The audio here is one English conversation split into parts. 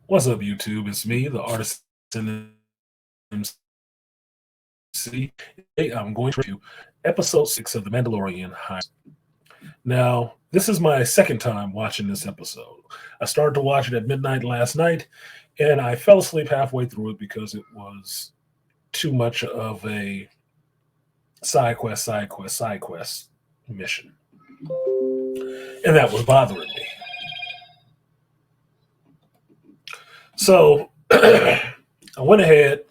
What's up, YouTube? It's me, the artist MC. Today I'm going to review episode 6 of The Mandalorian. Now, this is my second time watching this episode. I started to watch it at midnight last night, and I fell asleep halfway through it because it was too much of a side quest mission. And that was bothering me. So I went ahead,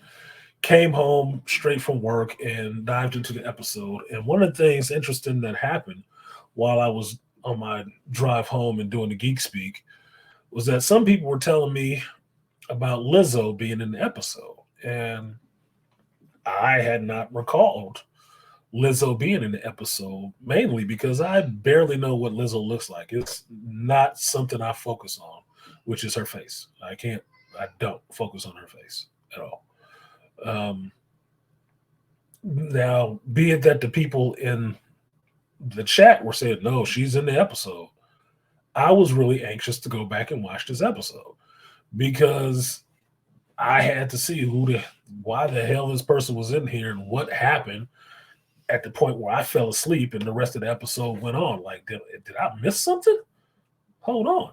came home straight from work, and dived into the episode. And one of the things interesting that happened while I was on my drive home and doing the Geek Speak was that some people were telling me about Lizzo being in the episode. And I had not recalled Lizzo being in the episode, mainly because I barely know what Lizzo looks like. It's not something I focus on, which is her face. I don't focus on her face at all. Now, be it that the people in the chat were saying, no, she's in the episode, I was really anxious to go back and watch this episode because I had to see why the hell this person was in here and what happened at the point where I fell asleep and the rest of the episode went on. Like, did I miss something? Hold on.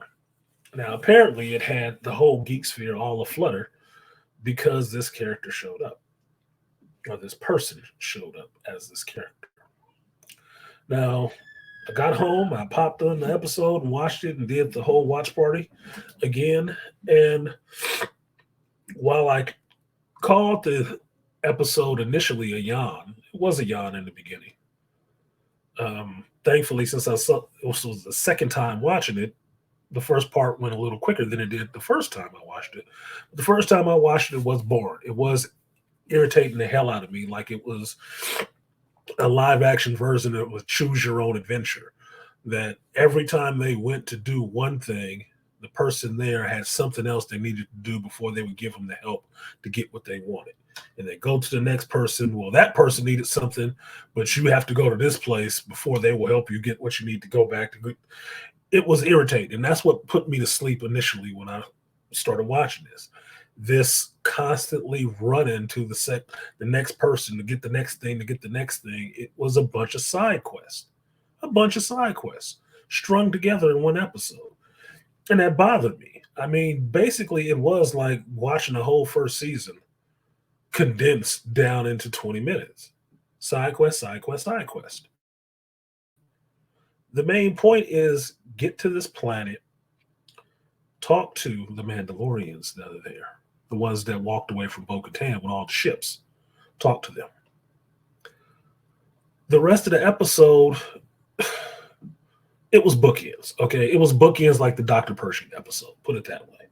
Now, apparently it had the whole Geek Sphere all aflutter because this character showed up, or this person showed up as this character. Now, I got home, I popped on the episode and watched it and did the whole watch party again. And while I called the episode initially a yawn, it was a yawn in the beginning. Thankfully, since this was the second time watching it, the first part went a little quicker than it did the first time I watched it. The first time I watched it was boring. It was irritating the hell out of me, like it was a live action version of Choose Your Own Adventure, that every time they went to do one thing, the person there had something else they needed to do before they would give them the help to get what they wanted. And they go to the next person. Well, that person needed something, but you have to go to this place before they will help you get what you need to go back to. It was irritating. And that's what put me to sleep initially when I started watching this. This constantly running to the next person to get the next thing, It was a bunch of side quests. Strung together in one episode. And that bothered me. I mean, basically, it was like watching the whole first season condensed down into 20 minutes. Side quest. The main point is get to this planet, talk to the Mandalorians that are there, the ones that walked away from Bo-Katan with all the ships. Talk to them. The rest of the episode, it was bookends, okay? It was bookends like the Dr. Pershing episode, put it that way.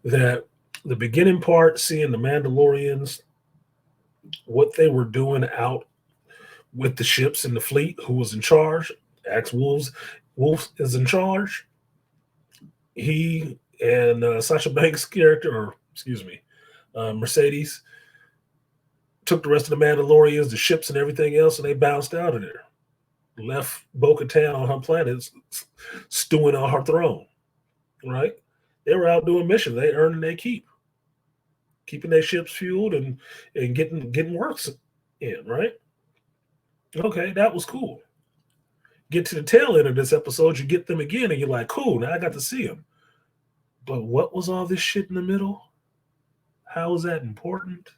That the beginning part, seeing the Mandalorians, what they were doing out with the ships and the fleet, who was in charge. Wolf is in charge. He and Sasha Banks' character, Mercedes, took the rest of the Mandalorians, the ships and everything else, and they bounced out of there. Left Bo-Katan on her planet stewing on her throne, right? They were out doing missions. They earning their keep, keeping their ships fueled and getting works in, right? Okay, that was cool. Get to the tail end of this episode, you get them again, and you're like, cool, now I got to see them. But what was all this shit in the middle? How was that important?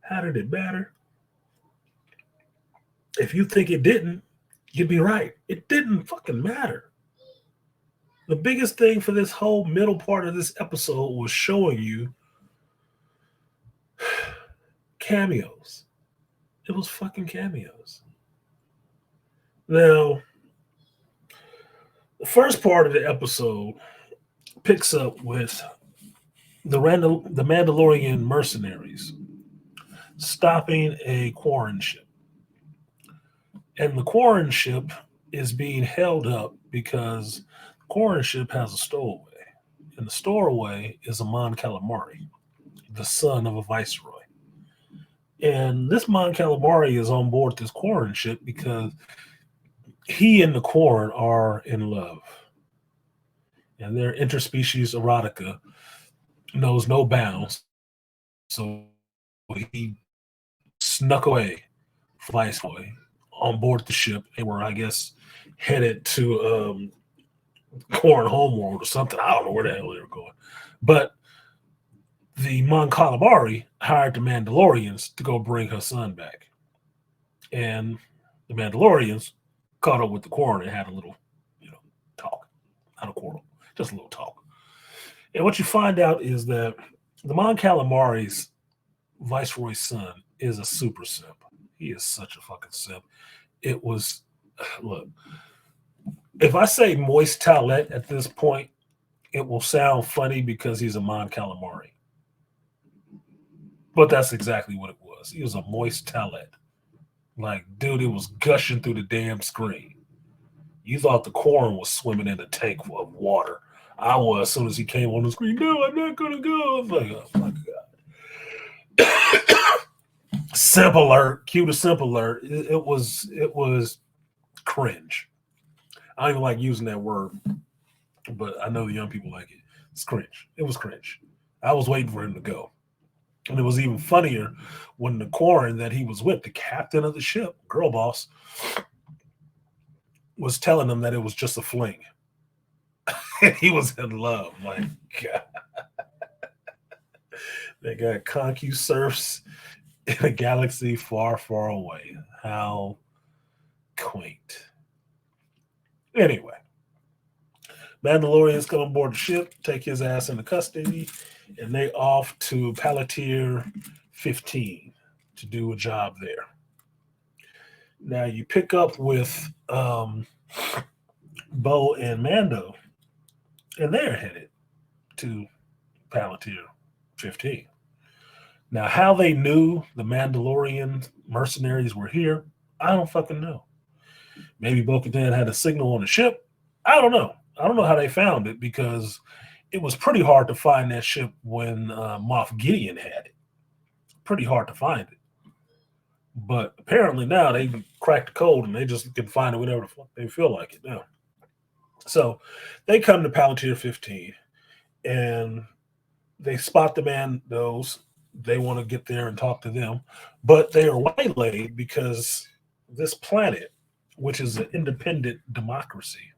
How did it matter? If you think it didn't, you'd be right. It didn't fucking matter. The biggest thing for this whole middle part of this episode was showing you cameos. It was fucking cameos. Now, the first part of the episode picks up with the Mandalorian mercenaries stopping a quarren ship. And the quarren ship is being held up because the quarren ship has a stowaway. And the stowaway is a Mon Calamari, the son of a viceroy. And this Mon Calamari is on board this quarren ship because he and the Quarren are in love. And their interspecies erotica knows no bounds. So he snuck away Viceroy on board the ship. They were, I guess, headed to Corn Homeworld or something. I don't know where the hell they were going. But the Mon Calamari hired the Mandalorians to go bring her son back. And the Mandalorians caught up with the Corn and had a little, talk. Not a quarrel, just a little talk. And what you find out is that the Mon Calamari's Viceroy's son is a super simp. He is such a fucking simp. It was, look, if I say moist towelette at this point, it will sound funny because he's a Mon Calamari. But that's exactly what it was. He was a moist towelette. Like, dude, it was gushing through the damn screen. You thought the Corn was swimming in a tank of water. I was as soon as he came on the screen. No, I'm not gonna go. I was like, oh my god. Simp alert, cue to simp alert. It was cringe. I don't even like using that word, but I know the young people like it. It's cringe. It was cringe. I was waiting for him to go. And it was even funnier when the Corn that he was with, the captain of the ship, girl boss, was telling him that it was just a fling. And he was in love. Like, God. They got ConcuSurfs in a galaxy far, far away. How quaint. Anyway, Mandalorians come on board the ship, take his ass into custody, and they off to Palantir 15 to do a job there. Now you pick up with Bo and Mando, and they're headed to Palantir 15. Now, how they knew the Mandalorian mercenaries were here, I don't fucking know. Maybe Bo-Katan had a signal on the ship. I don't know. I don't know how they found it because it was pretty hard to find that ship when Moff Gideon had it. Pretty hard to find it. But apparently now they cracked the code and they just can find it whenever the fuck they feel like it now. So they come to Palantir 15 and they spot the Mandos. They want to get there and talk to them, but they are waylaid because this planet, which is an independent democracy,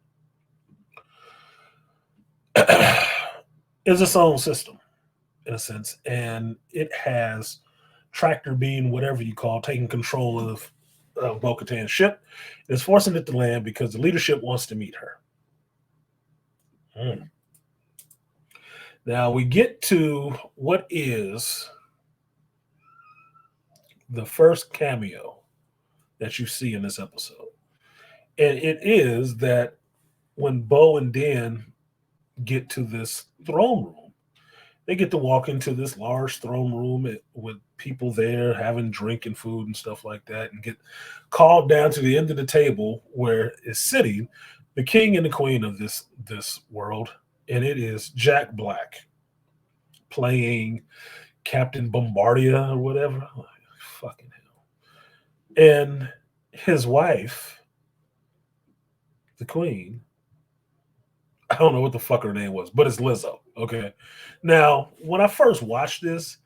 is its own system in a sense, and it has tractor beam, whatever you call, taking control of Bo-Katan's ship. It's forcing it to land because the leadership wants to meet her. Now we get to what is the first cameo that you see in this episode. And it is that when Bo and Dan get to this throne room, they get to walk into this large throne room with people there having drink and food and stuff like that, and get called down to the end of the table where is sitting the king and the queen of this world, and it is Jack Black playing Captain Bombardier or whatever. Oh, fucking hell. And his wife, the queen, I don't know what the fuck her name was, but it's Lizzo. Okay. Now, when I first watched this,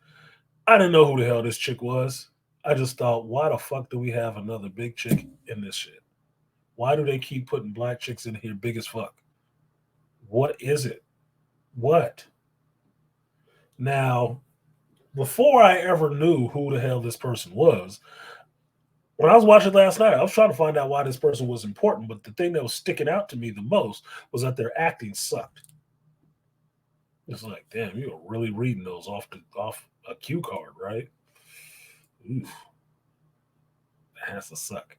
I didn't know who the hell this chick was. I just thought, why the fuck do we have another big chick in this shit? Why do they keep putting black chicks in here big as fuck? What is it? What? Now, before I ever knew who the hell this person was, when I was watching last night, I was trying to find out why this person was important, but the thing that was sticking out to me the most was that their acting sucked. It's like, damn, you were really reading those off a cue card, right? Oof. That has to suck.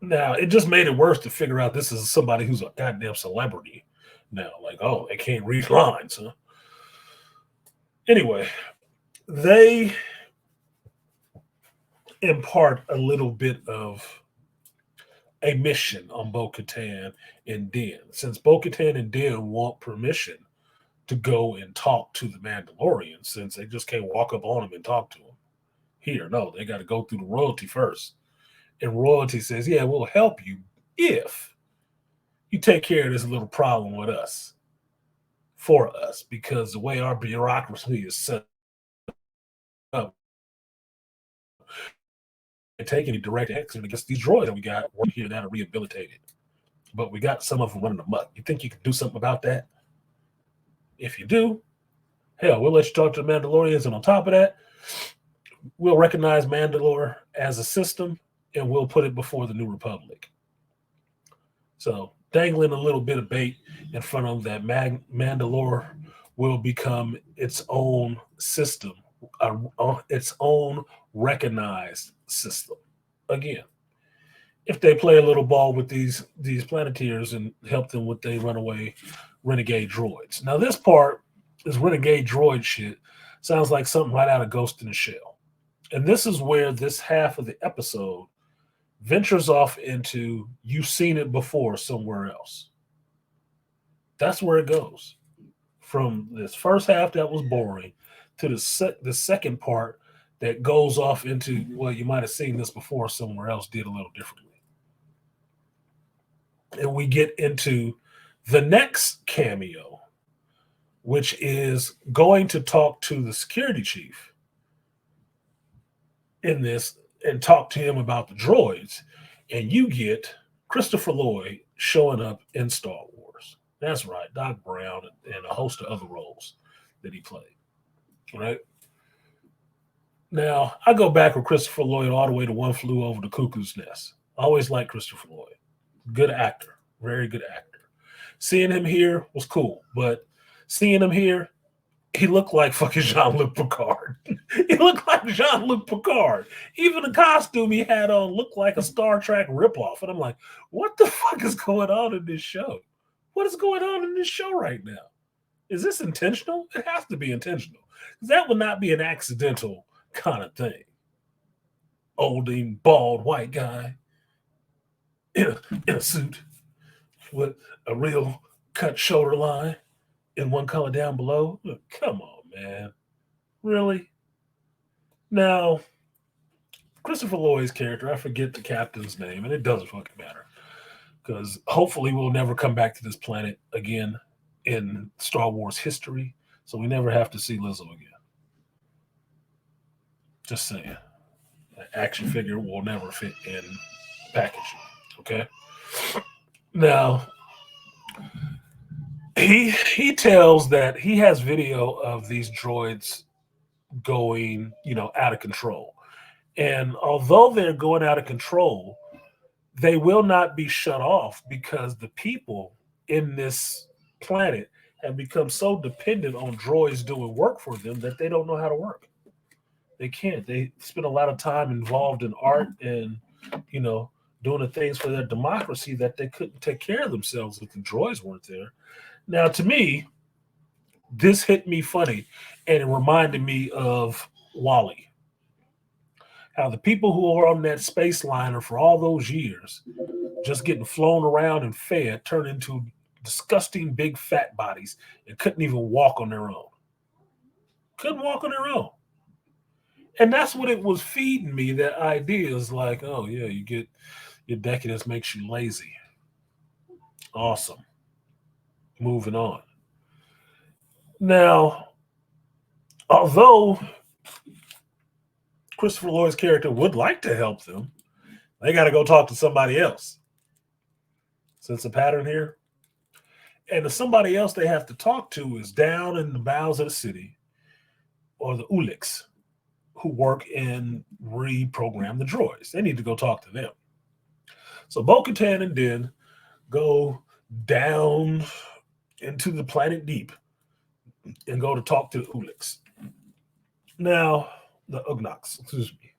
Now, it just made it worse to figure out this is somebody who's a goddamn celebrity now. Like, oh, they can't read lines, huh? Anyway, they impart a little bit of a mission on Bo-Katan and Din. Since Bo-Katan and Din want permission to go and talk to the Mandalorian, since they just can't walk up on him and talk to him. Here, no, they got to go through the royalty first. And royalty says, yeah, we'll help you if you take care of this little problem with us. for us, because the way our bureaucracy is set up, and take any direct action against these droids that we got working here that are rehabilitated. But we got some of them running amok. You think you can do something about that? If you do, hell, we'll let you talk to the Mandalorians, and on top of that, we'll recognize Mandalore as a system, and we'll put it before the New Republic. So, dangling a little bit of bait in front of that, Mandalore will become its own system, its own recognized system. Again, if they play a little ball with these Planeteers and help them with their runaway renegade droids. Now, this part, this renegade droid shit, sounds like something right out of Ghost in the Shell. And this is where this half of the episode ventures off into you've seen it before somewhere else. That's where it goes. From this first half that was boring to the second part that goes off into, well, you might have seen this before somewhere else, did a little differently. And we get into the next cameo, which is going to talk to the security chief in this and talk to him about the droids. And you get Christopher Lloyd showing up in Star Wars. That's right, Doc Brown and a host of other roles that he played. Right? Now, I go back with Christopher Lloyd all the way to One Flew Over the Cuckoo's Nest. I always liked Christopher Lloyd. Good actor. Very good actor. Seeing him here was cool, but seeing him here, he looked like fucking Jean-Luc Picard. He looked like Jean-Luc Picard. Even the costume he had on looked like a Star Trek ripoff. And I'm like, what the fuck is going on in this show? What is going on in this show right now? Is this intentional? It has to be intentional. That would not be an accidental kind of thing. Olding, bald, white guy in a suit with a real cut shoulder line in one color down below. Look, come on, man. Really? Now, Christopher Lloyd's character, I forget the captain's name, and it doesn't fucking matter. Because hopefully we'll never come back to this planet again in Star Wars history, so we never have to see Lizzo again. Just saying. An action figure will never fit in packaging. Okay? Now, he tells that he has video of these droids going, out of control. And although they're going out of control, they will not be shut off because the people in this planet have become so dependent on droids doing work for them that they don't know how to work. They can't. They spend a lot of time involved in art and, doing the things for their democracy that they couldn't take care of themselves if the droids weren't there. Now, to me, this hit me funny, and it reminded me of WALL-E. How the people who were on that space liner for all those years, just getting flown around and fed, turned into disgusting big fat bodies and couldn't even walk on their own. Couldn't walk on their own. And that's what it was feeding me, that idea is like, oh, yeah, you get your decadence makes you lazy. Awesome. Moving on. Now, although Christopher Lloyd's character would like to help them, they got to go talk to somebody else. Sense a pattern here? And the somebody else they have to talk to is down in the bowels of the city, or the Uliks, who work and reprogram the droids. They need to go talk to them. So Bo-Katan and Din go down into the planet deep and go to talk to the Uliks. Now, the Ugnaughts, excuse me.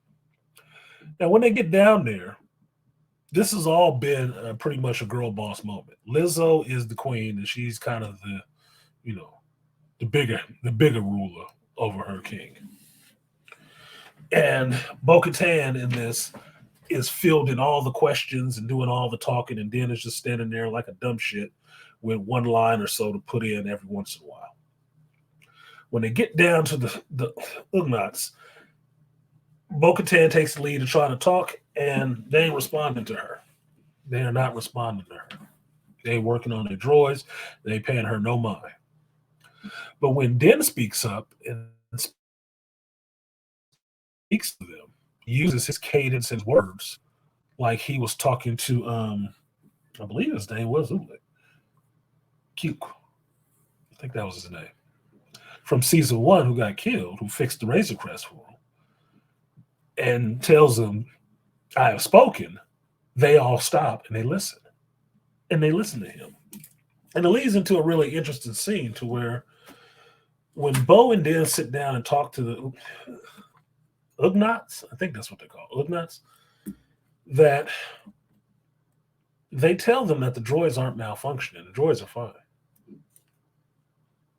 Now, when they get down there, this has all been pretty much a girl boss moment. Lizzo is the queen, and she's kind of the bigger ruler over her king. And Bo-Katan in this is fielding all the questions and doing all the talking, and Din is just standing there like a dumb shit with one line or so to put in every once in a while. When they get down to the Ugnaughts, Bo-Katan takes the lead to try to talk, and they ain't responding to her. They are not responding to her. They working on their droids. They ain't paying her no mind. But when Den speaks up and speaks to them, uses his cadence and words like he was talking to I believe his name was Cute. I think that was his name. From season one, who got killed, who fixed the Razor Crest for him, and tells them, I have spoken, they all stop and they listen. And they listen to him. And it leads into a really interesting scene to where when Bo and Dan sit down and talk to the Ugnaughts, I think that's what they call Ugnaughts, that they tell them that the droids aren't malfunctioning. The droids are fine.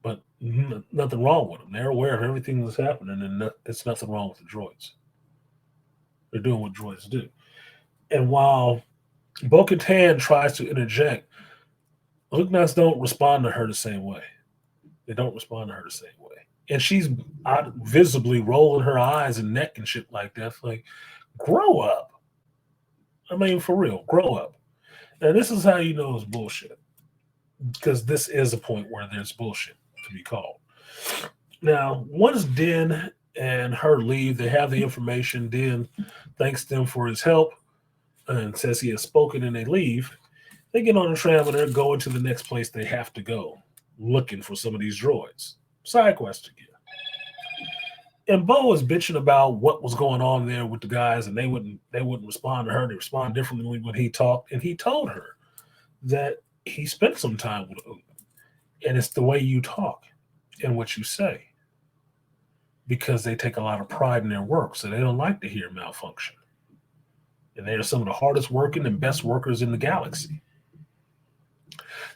But nothing wrong with them. They're aware of everything that's happening, and it's nothing wrong with the droids. They're doing what droids do. And while Bo-Katan tries to interject, Ugnaughts don't respond to her the same way. They don't respond to her the same way. And she's visibly rolling her eyes and neck and shit like that. Like, grow up. I mean, for real, grow up. And this is how you know it's bullshit. Because this is a point where there's bullshit to be called. Now, once Den and her leave, they have the information. Den thanks them for his help and says he has spoken, and they leave. They get on a tram and they're going to the next place they have to go, looking for some of these droids. Side quest again. And Bo was bitching about what was going on there with the guys, and they wouldn't respond to her. They respond differently when he talked, and he told her that he spent some time with Uga, and it's the way you talk and what you say, because they take a lot of pride in their work, so they don't like to hear malfunction. And they are some of the hardest working and best workers in the galaxy.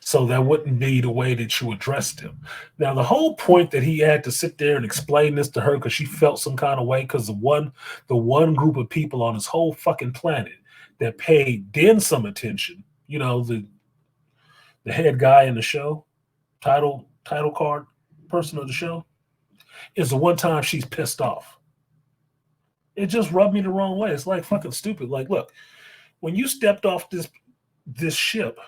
So that wouldn't be the way that you addressed him. Now, the whole point that he had to sit there and explain this to her because she felt some kind of way, because the one group of people on this whole fucking planet that paid Den some attention, you know, the head guy in the show, title card person of the show, is the one time she's pissed off. It just rubbed me the wrong way. It's like fucking stupid. Like, look, when you stepped off this ship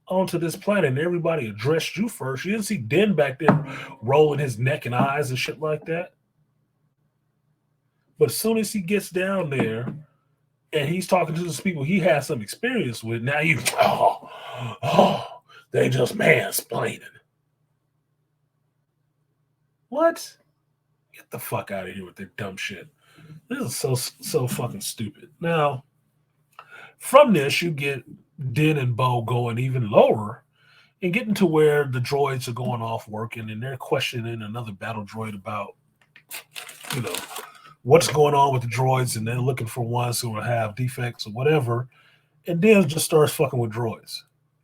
onto this planet and everybody addressed you first, you didn't see Den back there rolling his neck and eyes and shit like that. But as soon as he gets down there and he's talking to those people he has some experience with, now you, they just mansplaining. What? Get the fuck out of here with their dumb shit. This is so fucking stupid. Now, from this, you get Den and Bo going even lower and getting to where the droids are going off working, and they're questioning another battle droid about, you know, what's going on with the droids, and they're looking for ones who will have defects or whatever. And Den just starts fucking with droids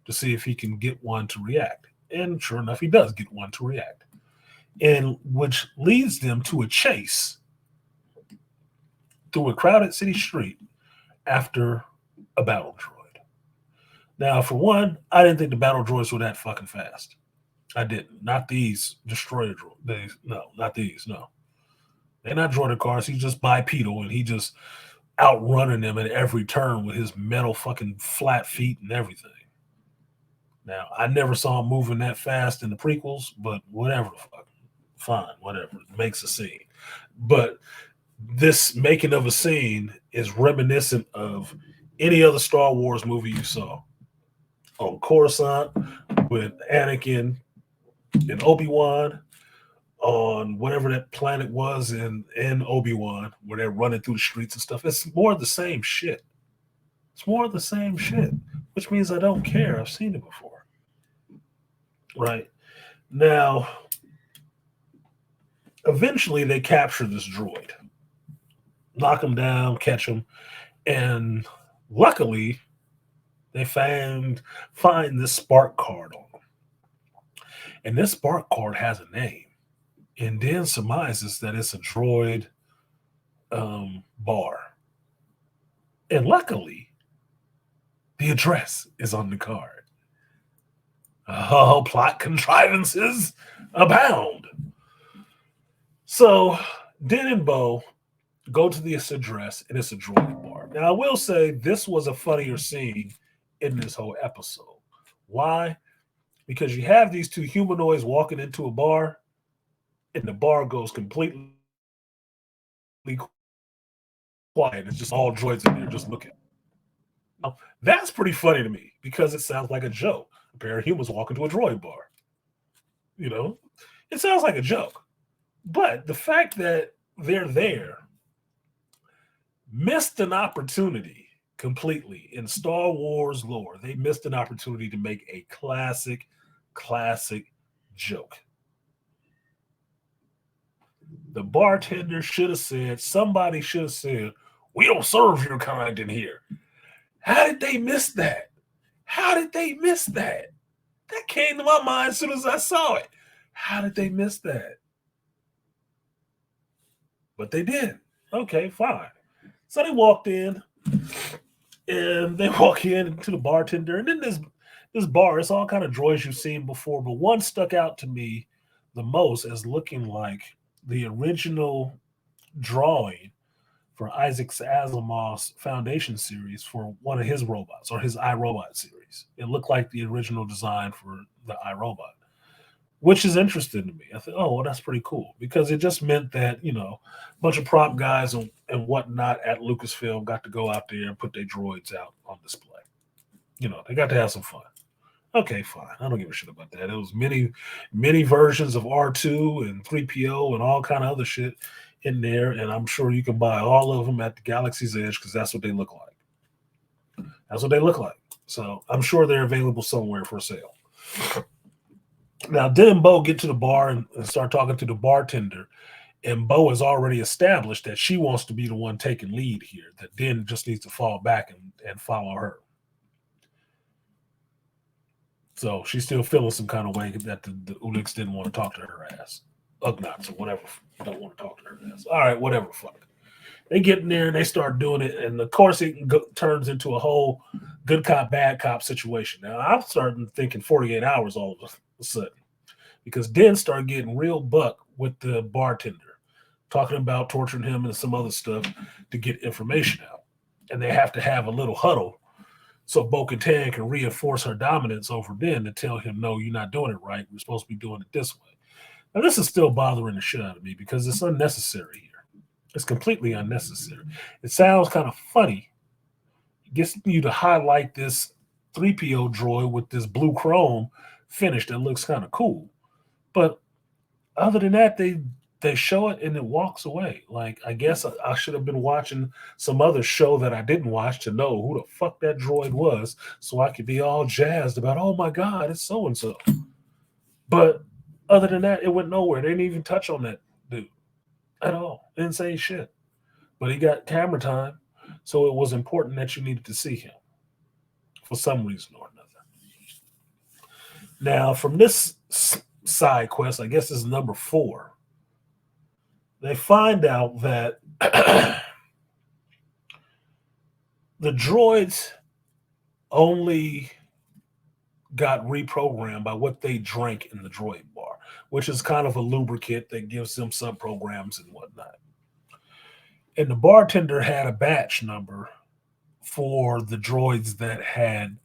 to see if he can get one to react. And sure enough, he does get one to react. And which leads them to a chase through a crowded city street after a battle droid. Now, for one, I didn't think the battle droids were that fucking fast. I didn't. Not these destroyer droids. No, not these. No. They're not droid cars. He's just bipedal, and he just outrunning them at every turn with his metal fucking flat feet and everything. Now, I never saw him moving that fast in the prequels, but whatever the fuck. Fine, whatever. It makes a scene. But this making of a scene is reminiscent of any other Star Wars movie you saw. On Coruscant with Anakin and Obi-Wan, on whatever that planet was in Obi-Wan, where they're running through the streets and stuff. It's more of the same shit. It's more of the same shit, which means I don't care. I've seen it before. Right? Now, eventually they capture this droid, knock him down, catch him, and luckily they find this spark card on him. And this spark card has a name, and then surmises that it's a droid bar. And luckily, the address is on the card. Oh, plot contrivances abound. So, Den and Bo go to this address, and it's a droid bar. Now, I will say this was a funnier scene in this whole episode. Why? because you have these two humanoids walking into a bar, and the bar goes completely quiet. It's just all droids in there just looking. Now, that's pretty funny to me because it sounds like a joke. A pair of humans walk into a droid bar. You know, it sounds like a joke. But the fact that they're there missed an opportunity completely in Star Wars lore. They missed an opportunity to make a classic joke. The bartender should have said, somebody should have said, we don't serve your kind in here. How did they miss that? How did they miss that? That came to my mind as soon as I saw it. How did they miss that? But they did. Okay, fine. So they walked in, and they walk in to the bartender, and then this bar, it's all kind of droids you've seen before, but one stuck out to me the most as looking like the original drawing for Isaac Asimov's Foundation series for one of his robots or his iRobot series. It looked like the original design for the iRobot, which is interesting to me. I thought, oh, well, that's pretty cool because it just meant that, a bunch of prop guys and whatnot at Lucasfilm got to go out there and put their droids out on display. They got to have some fun. Okay, fine. I don't give a shit about that. It was many versions of R2 and 3PO and all kind of other shit in there, and I'm sure you can buy all of them at the Galaxy's Edge because that's what they look like. That's what they look like. So I'm sure they're available somewhere for sale. Now, Din and Bo get to the bar and start talking to the bartender, and Bo has already established that she wants to be the one taking lead here, that Din just needs to fall back and follow her. So she's still feeling some kind of way that the Uliks didn't want to talk to her ass. Ugnaughts or whatever don't want to talk to her ass. All right, whatever, fuck. They get in there and they start doing it, and of course it turns into a whole good cop, bad cop situation. Now, I'm starting thinking 48 hours all of a sudden because Din started getting real buck with the bartender, talking about torturing him and some other stuff to get information out. And they have to have a little huddle so Bo-Katan can reinforce her dominance over Din to tell him, no, you're not doing it right. We're supposed to be doing it this way. Now, this is still bothering the shit out of me because it's unnecessary here. It's completely unnecessary. It sounds kind of funny. It gets you to highlight this 3PO droid with this blue chrome finish that looks kind of cool. But other than that, they show it and it walks away. Like, I guess I should have been watching some other show that I didn't watch to know who the fuck that droid was so I could be all jazzed about, oh my God, it's so-and-so. But other than that, it went nowhere. They didn't even touch on that dude at all. Didn't say shit. But he got camera time, so it was important that you needed to see him for some reason or another. Now, from this side quest, I guess this is number 4, they find out that the droids only got reprogrammed by what they drank in the droid bar, which is kind of a lubricant that gives them sub-programs and whatnot. And the bartender had a batch number for the droids that had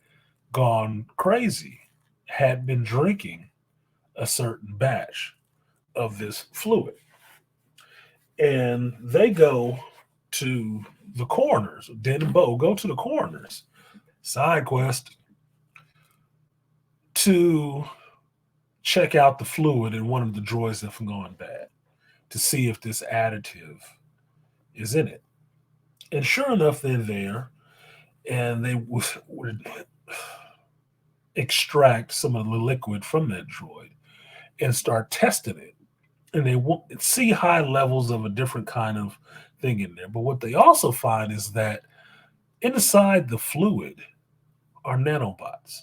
gone crazy, had been drinking a certain batch of this fluid. And they go to the coroners. Din and Bo go to the coroners. Side quest to check out the fluid in one of the droids that have gone bad to see if this additive is in it. And sure enough, they're there, and they would extract some of the liquid from that droid and start testing it. And they see high levels of a different kind of thing in there. But what they also find is that inside the fluid are nanobots.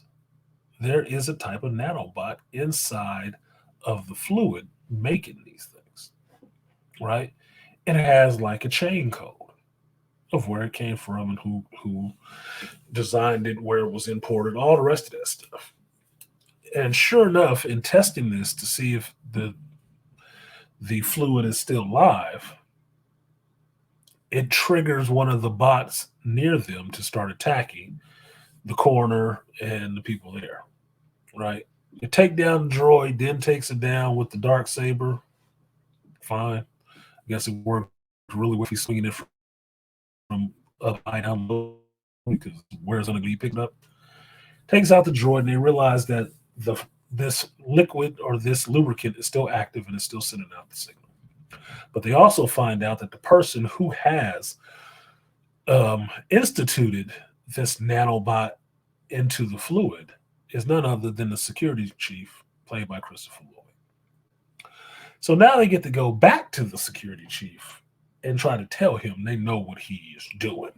There is a type of nanobot inside of the fluid making these things, right? And it has like a chain code of where it came from and who designed it, where it was imported, all the rest of that stuff. And sure enough, in testing this to see if the fluid is still live, it triggers one of the bots near them to start attacking the coroner and the people there, right? You take down the droid, then takes it down with the dark saber. Fine. I guess it worked really well if he's swinging it from up high down low because where's going to be picked up? Takes out the droid, and they realize that the this liquid or this lubricant is still active and is still sending out the signal. But they also find out that the person who has instituted this nanobot into the fluid is none other than the security chief, played by Christopher Lloyd. So now they get to go back to the security chief and try to tell him they know what he is doing.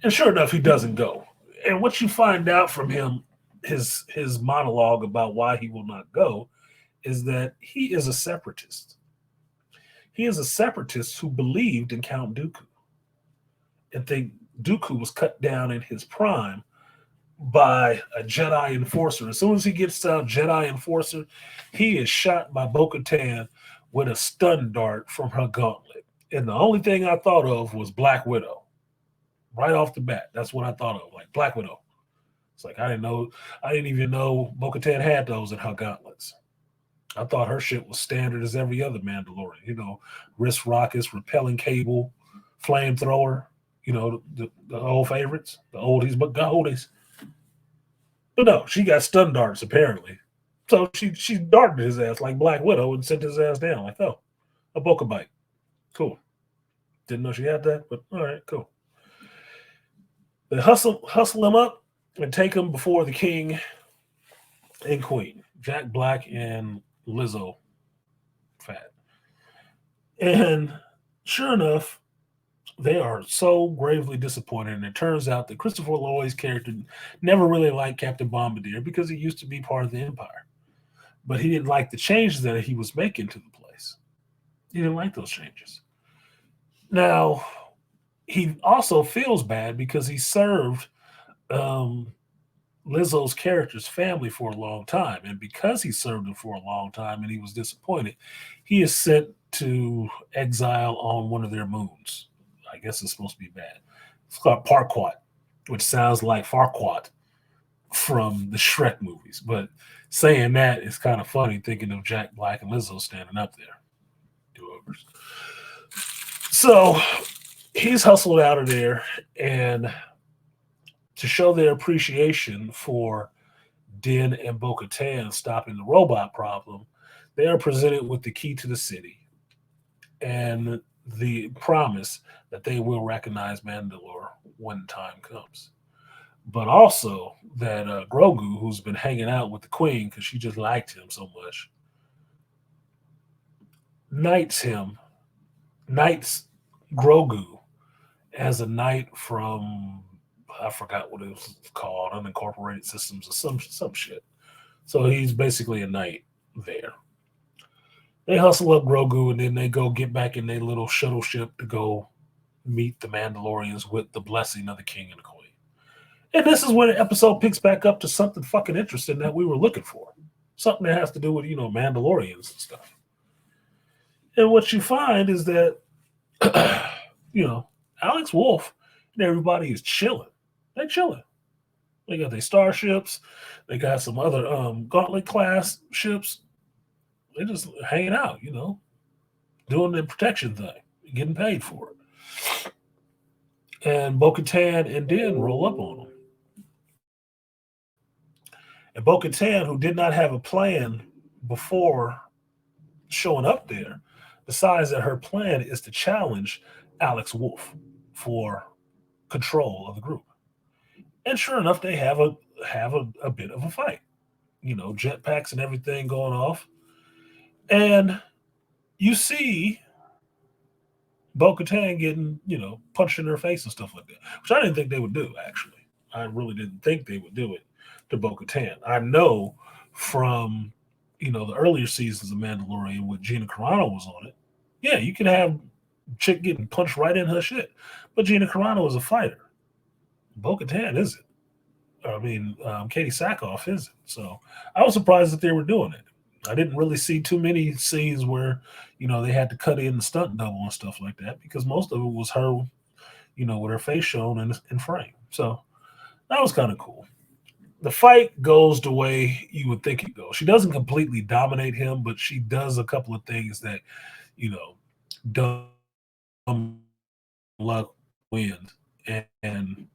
And sure enough, he doesn't go. And what you find out from him, his monologue about why he will not go, is that he is a separatist. He is a separatist who believed in Count Dooku and think Dooku was cut down in his prime by a Jedi enforcer. As soon as he gets out Jedi enforcer, he is shot by Bo-Katan with a stun dart from her gauntlet. And the only thing I thought of was Black Widow. Right off the bat, that's what I thought of, like Black Widow. It's like I didn't even know Bo-Katan had those in her gauntlets. I thought her shit was standard as every other Mandalorian. You know, wrist rockets, repelling cable, flamethrower. You know, the old favorites, the oldies but goldies. But no, she got stun darts apparently. So she darted his ass like Black Widow and sent his ass down. Like, oh, a Boca bite. Cool. Didn't know she had that, but all right, cool. They hustle him up and take him before the king and queen, Jack Black and Lizzo Fat. And sure enough, they are so gravely disappointed. And it turns out that Christopher Lloyd's character never really liked Captain Bombardier because he used to be part of the Empire. But he didn't like the changes that he was making to the place. He didn't like those changes. Now, he also feels bad because he served Lizzo's character's family for a long time. And because he served them for a long time and he was disappointed, he is sent to exile on one of their moons. I guess it's supposed to be bad. It's called Parquat, which sounds like Farquaad from the Shrek movies. But saying that is kind of funny, thinking of Jack Black and Lizzo standing up there. Do-overs. So he's hustled out of there, and to show their appreciation for Din and Bo-Katan stopping the robot problem, they are presented with the key to the city and the promise that they will recognize Mandalore when time comes. But also that Grogu, who's been hanging out with the queen because she just liked him so much, knights Grogu as a knight from, I forgot what it was called, unincorporated systems or some shit. So he's basically a knight there. They hustle up Grogu and then they go get back in their little shuttle ship to go meet the Mandalorians with the blessing of the king and the queen. And this is when the episode picks back up to something fucking interesting that we were looking for. Something that has to do with, Mandalorians and stuff. And what you find is that, Alex Wolff and everybody is chilling. They're chilling. They got their starships. They got some other Gauntlet class ships. They're just hanging out, doing the protection thing, getting paid for it. And Bo-Katan and Din roll up on them. And Bo-Katan, who did not have a plan before showing up there, decides that her plan is to challenge Alex Wolff for control of the group. And sure enough, they have a bit of a fight. Jetpacks and everything going off. And you see Bo-Katan getting, punched in her face and stuff like that, which I didn't think they would do, actually. I really didn't think they would do it to Bo-Katan. I know from, the earlier seasons of Mandalorian when Gina Carano was on it, yeah, you can have chick getting punched right in her shit. But Gina Carano is a fighter. Bo-Katan isn't. Katie Sackhoff isn't. So I was surprised that they were doing it. I didn't really see too many scenes where, they had to cut in the stunt double and stuff like that because most of it was her, with her face shown in frame. So that was kind of cool. the fight goes the way you would think it goes. She doesn't completely dominate him, but she does a couple of things that, you know, dumb luck wins and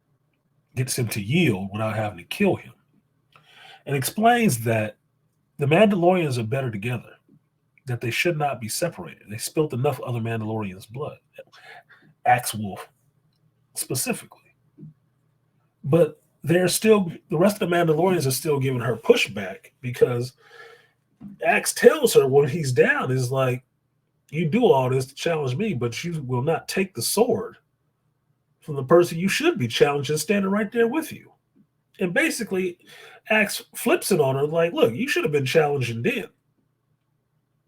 gets him to yield without having to kill him. And explains that the Mandalorians are better together, that they should not be separated. They spilt enough other Mandalorians' blood. Axe Wolf specifically. But they're still, the rest of the Mandalorians are still giving her pushback because Axe tells her when he's down is like, you do all this to challenge me, but you will not take the sword from the person you should be challenging standing right there with you. And basically, Axe flips it on her like, look, you should have been challenging Din.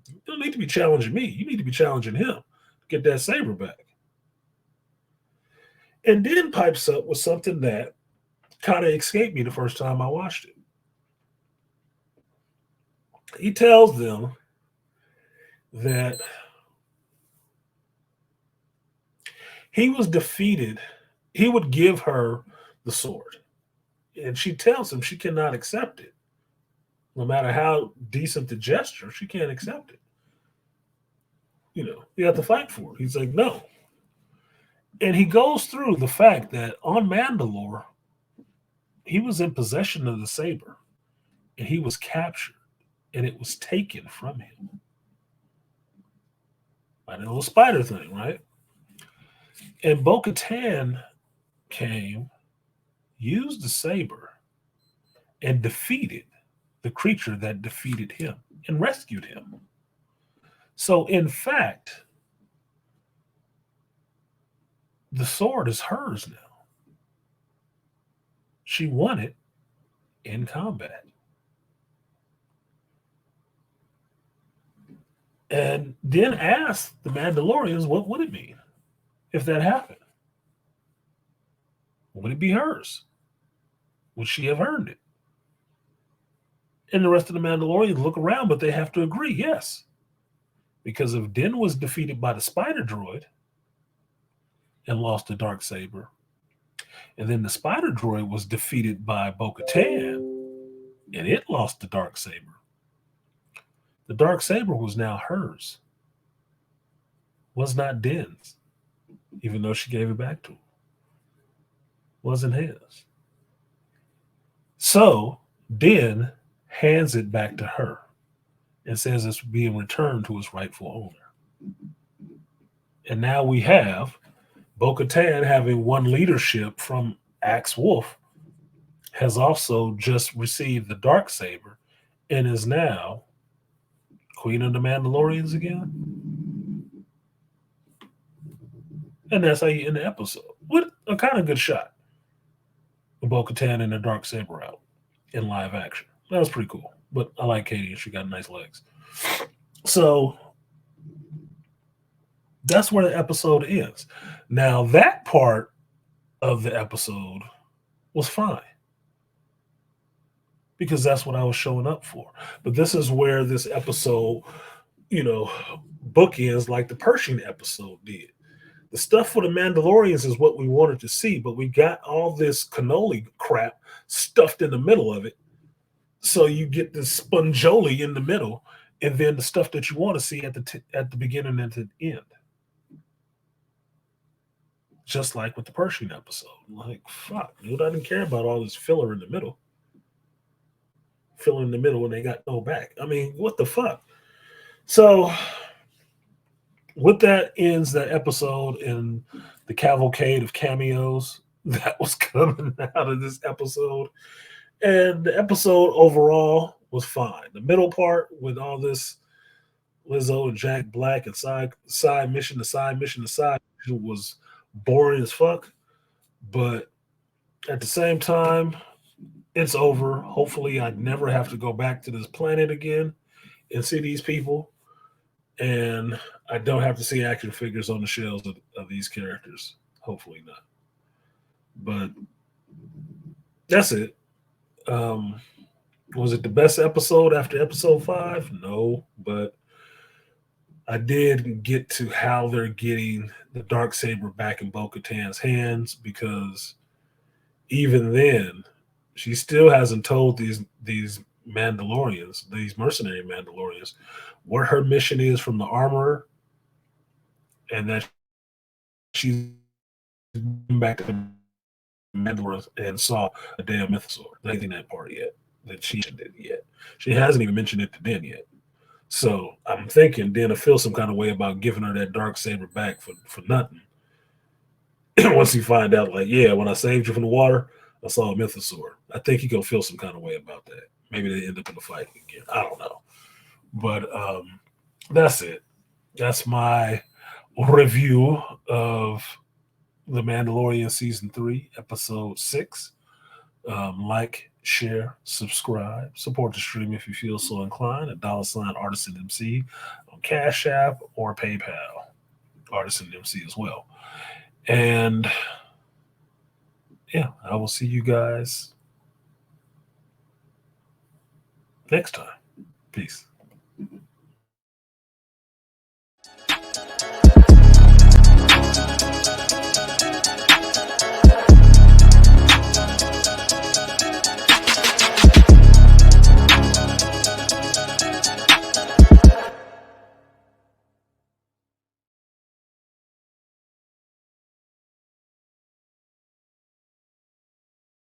You don't need to be challenging me. You need to be challenging him to get that saber back. And Din pipes up with something that kind of escaped me the first time I watched it. He tells them that he was defeated. He would give her the sword. And she tells him she cannot accept it. No matter how decent the gesture, she can't accept it. You know, you have to fight for it. He's like, no. And he goes through the fact that on Mandalore, he was in possession of the saber and he was captured and it was taken from him. By the little spider thing, right? And Bo-Katan came, used the saber, and defeated the creature that defeated him and rescued him. So, in fact, the sword is hers now. She won it in combat. And then asked the Mandalorians, what would it mean if that happened? Would it be hers? Would she have earned it? And the rest of the Mandalorians look around, but they have to agree, yes. Because if Din was defeated by the spider droid and lost the Darksaber, and then the spider droid was defeated by Bo-Katan and it lost the Darksaber, the Darksaber was now hers. Was not Din's, even though she gave it back to him. Wasn't his. So Din hands it back to her and says it's being returned to its rightful owner. And now we have Bo-Katan, having won leadership from Axe Wolf, has also just received the Darksaber and is now Queen of the Mandalorians again. And that's how you end the episode. With a kind of good shot of Bo-Katan and the Darksaber out in live action. That was pretty cool. But I like Katie. She got nice legs. So that's where the episode ends. Now, that part of the episode was fine because that's what I was showing up for. But this is where this episode, you know, bookends like the Pershing episode did. The stuff for the Mandalorians is what we wanted to see, but we got all this cannoli crap stuffed in the middle of it. So you get this spongioli in the middle, and then the stuff that you want to see at the beginning and at the end. Just like with the Pershing episode. Like, fuck, dude, I didn't care about all this filler in the middle. Filler in the middle when they got no back. I mean, what the fuck? So with that ends the episode and the cavalcade of cameos that was coming out of this episode. And the episode overall was fine. The middle part with all this Lizzo and Jack Black and side mission to side mission to side was boring as fuck. But at the same time, it's over. Hopefully I never have to go back to this planet again and see these people. And I don't have to see action figures on the shelves of these characters. Hopefully not. But that's it. Was it the best episode after episode 5? No, but I did get to how they're getting the Darksaber back in Bo-Katan's hands, because even then She still hasn't told these Mandalorians, these mercenary Mandalorians, what her mission is from the armorer, and that she's back to the Mandalorian and saw a damn mythosaur. Not even that part yet. That she mentioned it yet. She hasn't even mentioned it to Den yet. So I'm thinking Den will feel some kind of way about giving her that dark saber back for nothing. Once he find out, like, yeah, when I saved you from the water, I saw a mythosaur. I think he gonna feel some kind of way about that. Maybe they end up in the fight again. I don't know. But that's it. That's my review of The Mandalorian Season 3, Episode 6. Like, share, subscribe, support the stream if you feel so inclined at $ArtisanMc on Cash App or PayPal. ArtisanMc as well. And yeah, I will see you guys next time. Peace.